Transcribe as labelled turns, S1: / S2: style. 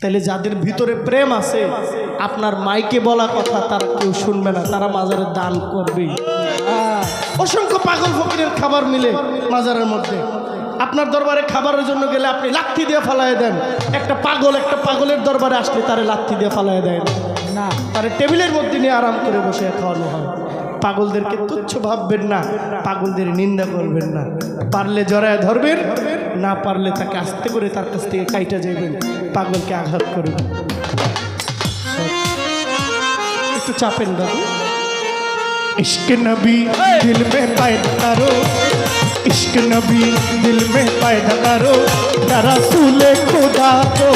S1: তাহলে যাদের ভিতরে প্রেম আছে আপনার মাইকে বলা কথা তারা কেউ শুনবে না, তারা মাজারে দান করবে। অসংখ্য পাগল ফকিরের খাবার মিলে মাজারের মধ্যে। আপনার দরবারে খাবারের জন্য গেলে আপনি লাথি দিয়ে ফালায় দেন, একটা পাগলের দরবারে আসলে তারে লাথি দিয়ে ফালায় দেন না, তারে টেবিলের মধ্যে নিয়ে আরাম করে বসে খাওয়ানো হয়। পাগলদেরকে তুচ্ছ ভাববেন না, পাগলদের নিন্দা করবেন না, পারলে জড়ায় ধরবেন, না পারলে তাকে আস্তে করে তার কাছ থেকে কাইটা যাবেন, পাগলকে আঘাত করবেন। একটু চাপেন বাবু। इश्क नबी दिल में पैदा करो, इश्क नबी दिल में पैदा करो, रसूल खुदा को